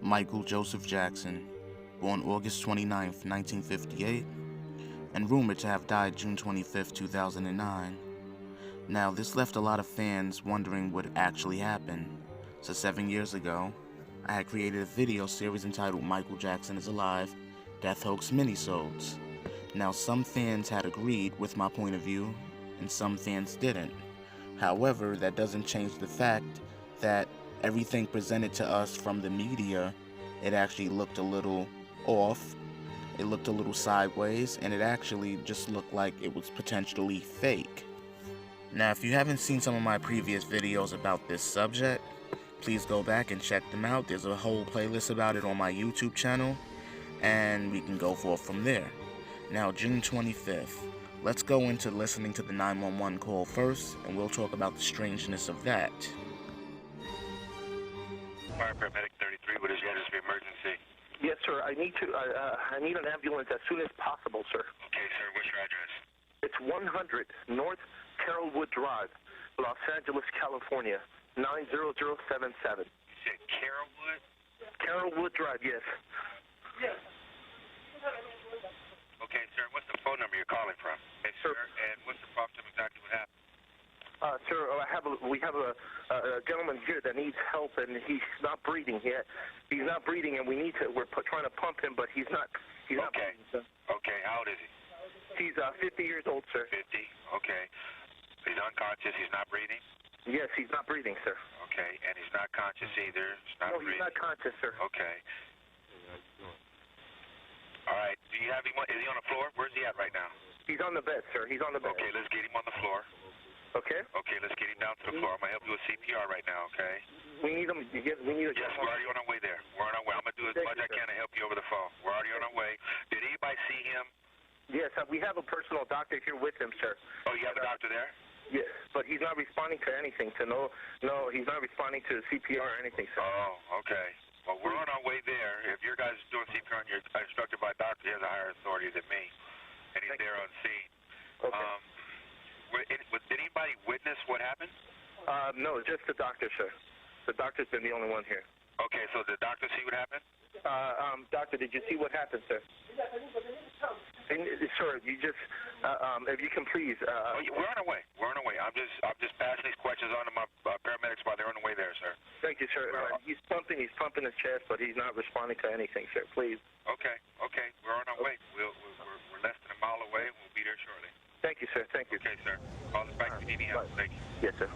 Michael Joseph Jackson, born August 29, 1958, and rumored to have died June 25, 2009. Now, this left a lot of fans wondering what actually happened. So 7 years ago, I had created a video series entitled Michael Jackson is Alive, Death Hoax Minisodes. Now, some fans had agreed with my point of view, and some fans didn't. However, that doesn't change the fact that everything presented to us from the media, it actually looked a little off, it looked a little sideways, and it actually just looked like it was potentially fake. Now, if you haven't seen some of my previous videos about this subject, please go back and check them out. There's a whole playlist about it on my YouTube channel, and we can go forth from there. Now, June 25th, let's go into listening to the 911 call first, and we'll talk about the strangeness of that. Fire paramedic 33, what is your emergency? Yes, sir. I need an ambulance as soon as possible, sir. Okay, sir. What's your address? It's 100 North Carrollwood Drive, Los Angeles, California, 90077. You said Carrollwood? Carrollwood Drive, yes. Yes. Okay, sir. What's the phone number you're calling from? Okay, sir. And what's the problem? Exactly what happened? Sir, we have a gentleman here that needs help, and he's not breathing yet. He's not breathing, and we're trying to pump him, but he's not breathing, sir. Okay, how old is he? He's 50 years old, sir. 50, okay. He's unconscious, he's not breathing? Yes, he's not breathing, sir. Okay, and he's not conscious either? No, he's not conscious, sir. Okay. All right, is he on the floor? Where's he at right now? He's on the bed, sir. He's on the bed. Okay, let's get him on the floor. Okay. Okay, let's get him down to the floor. I'm going to help you with CPR right now, okay? We need him. Yes, we're already on our way there. We're on our way. I'm going to do as much as I can to help you over the phone. We're already on our way. Did anybody see him? Yes, we have a personal doctor here with him, sir. Oh, you have a doctor there? Yes, but he's not responding to anything. No, he's not responding to CPR or anything, sir. Oh, okay. Well, we're on our way there. If your guys are doing CPR and you're instructed by a doctor, he has a higher authority than me, and he's there on scene. Okay. Did anybody witness what happened? No, just the doctor, sir. The doctor's been the only one here. Okay, so the doctor see what happened? Doctor, did you see what happened, sir? Sir, you just, if you can please. We're on our way. We're on our way. I'm just passing these questions on to my paramedics while they're on the way there, sir. Thank you, sir. He's pumping his chest, but he's not responding to anything, sir. Please. Okay. We're on our way. We're less than a mile away, and we'll be there shortly. Thank you, sir. Thank you. Okay, sir. Call us back if you need help. Thank you. Yes, sir.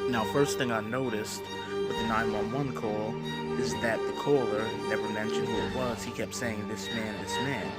Now, first thing I noticed with the 911 call is that the caller never mentioned who it was. He kept saying, this man.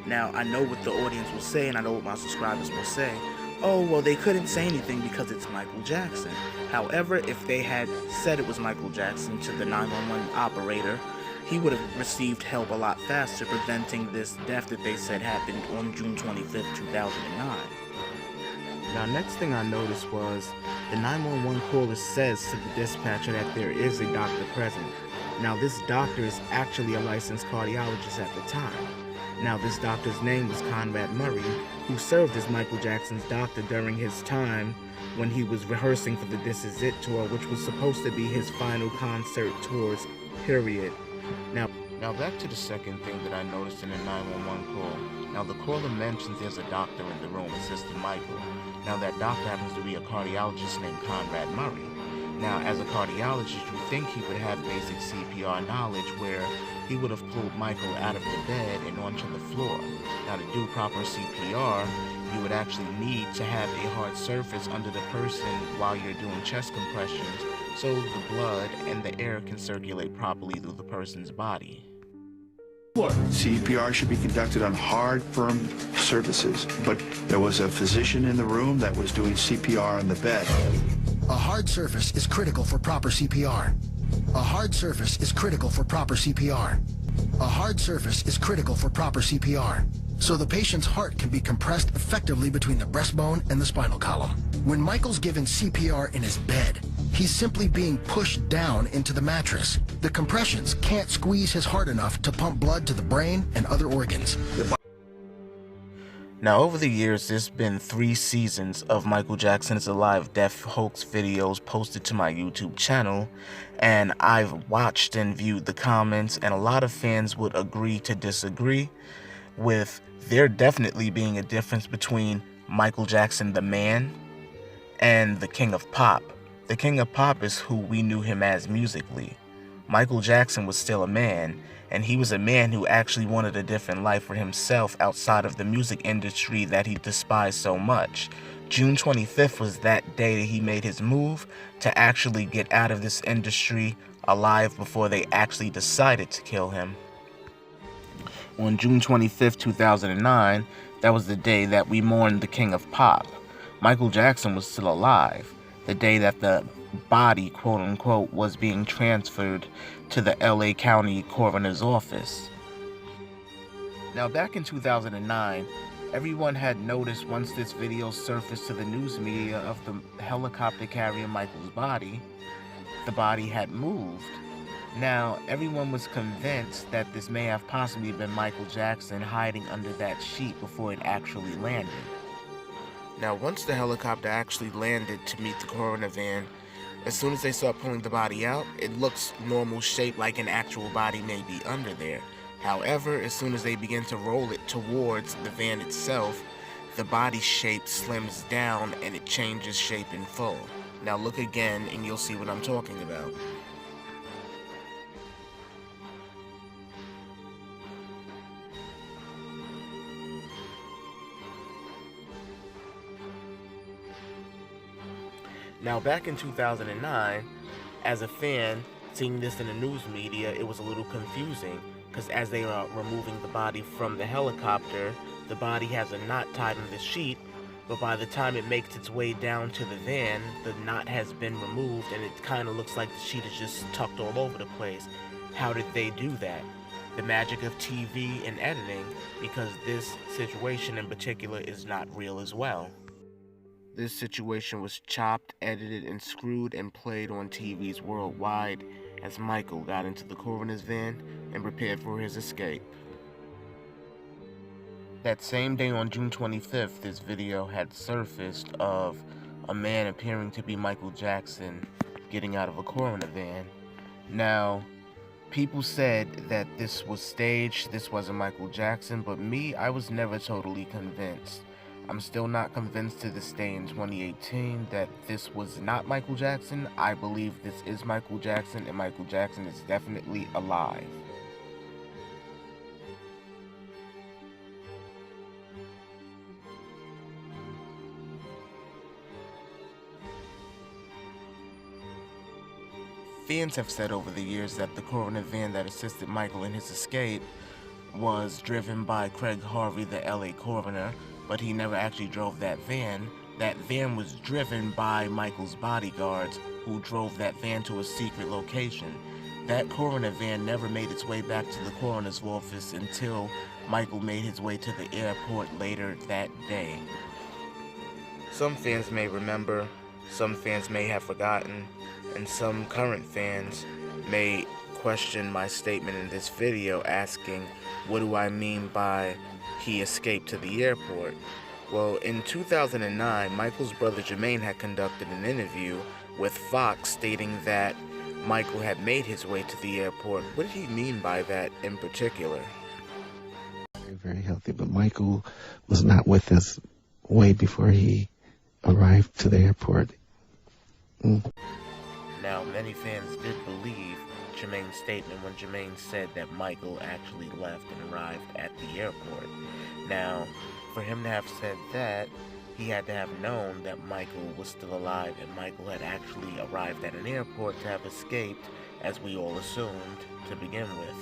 Now, I know what the audience will say, and I know what my subscribers will say. Oh, well, they couldn't say anything because it's Michael Jackson. However, if they had said it was Michael Jackson to the 911 operator, he would have received help a lot faster, preventing this death that they said happened on June 25th, 2009. Now, next thing I noticed was the 911 caller says to the dispatcher that there is a doctor present. Now, this doctor is actually a licensed cardiologist at the time. Now, this doctor's name was Conrad Murray, who served as Michael Jackson's doctor during his time when he was rehearsing for the This Is It tour, which was supposed to be his final concert tours, period. Now back to the second thing that I noticed in the 911 call. Now, the caller mentions there's a doctor in the room, Assistant Michael. Now, that doctor happens to be a cardiologist named Conrad Murray. Now, as a cardiologist, you think he would have basic CPR knowledge where he would have pulled Michael out of the bed and onto the floor. Now, to do proper CPR, you would actually need to have a hard surface under the person while you're doing chest compressions so the blood and the air can circulate properly through the person's body. CPR should be conducted on hard, firm surfaces, but there was a physician in the room that was doing CPR on the bed. A hard surface is critical for proper CPR. A hard surface is critical for proper CPR. A hard surface is critical for proper CPR, so the patient's heart can be compressed effectively between the breastbone and the spinal column. When Michael's given CPR in his bed, he's simply being pushed down into the mattress. The compressions can't squeeze his heart enough to pump blood to the brain and other organs. Now, over the years, there's been 3 seasons of Michael Jackson's Alive Death Hoax videos posted to my YouTube channel, and I've watched and viewed the comments, and a lot of fans would agree to disagree with there definitely being a difference between Michael Jackson the man and the King of Pop. The King of Pop is who we knew him as musically. Michael Jackson was still a man, and he was a man who actually wanted a different life for himself outside of the music industry that he despised so much. June 25th was that day that he made his move to actually get out of this industry alive before they actually decided to kill him. On June 25th, 2009, that was the day that we mourned the King of Pop. Michael Jackson was still alive, the day that the body, quote-unquote, was being transferred to the LA County Coroner's Office. Now, back in 2009, everyone had noticed once this video surfaced to the news media of the helicopter carrying Michael's body, the body had moved. Now, everyone was convinced that this may have possibly been Michael Jackson hiding under that sheet before it actually landed. Now, once the helicopter actually landed to meet the coroner van, as soon as they start pulling the body out, it looks normal shape like an actual body may be under there. However, as soon as they begin to roll it towards the van itself, the body shape slims down and it changes shape in full. Now look again and you'll see what I'm talking about. Now, back in 2009, as a fan, seeing this in the news media, it was a little confusing, because as they are removing the body from the helicopter, the body has a knot tied in the sheet, but by the time it makes its way down to the van, the knot has been removed, and it kind of looks like the sheet is just tucked all over the place. How did they do that? The magic of TV and editing, because this situation in particular is not real as well. This situation was chopped, edited, and screwed and played on TVs worldwide as Michael got into the coroner's van and prepared for his escape. That same day on June 25th, this video had surfaced of a man appearing to be Michael Jackson getting out of a coroner van. Now, people said that this was staged, this wasn't Michael Jackson, but me, I was never totally convinced. I'm still not convinced to this day in 2018 that this was not Michael Jackson. I believe this is Michael Jackson, and Michael Jackson is definitely alive. Fans have said over the years that the coroner van that assisted Michael in his escape was driven by Craig Harvey, the LA coroner, but he never actually drove that van. That van was driven by Michael's bodyguards, who drove that van to a secret location. That coroner van never made its way back to the coroner's office until Michael made his way to the airport later that day. Some fans may remember, some fans may have forgotten, and some current fans may question my statement in this video asking, what do I mean by he escaped to the airport? Well, in 2009, Michael's brother Jermaine had conducted an interview with Fox stating that Michael had made his way to the airport. What did he mean by that in particular? Very healthy, but Michael was not with us way before he arrived to the airport. Now, many fans did believe Jermaine's statement when Jermaine said that Michael actually left and arrived at the airport. Now, for him to have said that, he had to have known that Michael was still alive and Michael had actually arrived at an airport to have escaped, as we all assumed to begin with.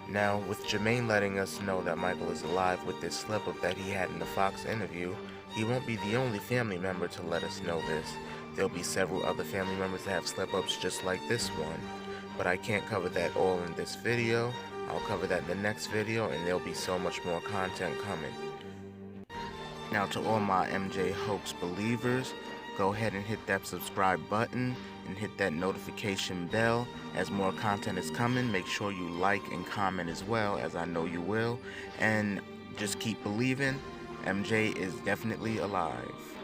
Now, with Jermaine letting us know that Michael is alive with this slip-up that he had in the Fox interview, he won't be the only family member to let us know this. There'll be several other family members that have slip-ups just like this one. But I can't cover that all in this video. I'll cover that in the next video, and there'll be so much more content coming. Now, to all my MJ Hoax believers, go ahead and hit that subscribe button and hit that notification bell. As more content is coming, make sure you like and comment as well, as I know you will. And just keep believing. MJ is definitely alive.